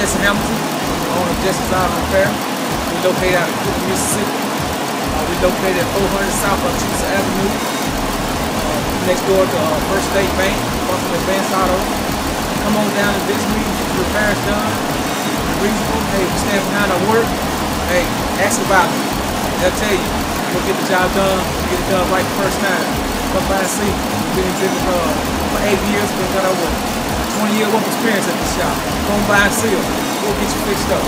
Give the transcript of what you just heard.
Jessie Hamilton, owner of Jessie's Auto Repair. We located out of Quitman, Mississippi. We located at 400 South Artesa Avenue, next door to First State Bank, Boston Advanced Auto. Come on down and visit me, get your repairs done. Reasonable. Hey, we stand behind our work. Hey, ask about me. They'll tell you. We'll get the job done. We'll get it done right the first time. Come by and see. We've been exhibiting for 8 years. We've been done our work. 20 years worth of experience at this shop. Come by and see us. We'll get you fixed up.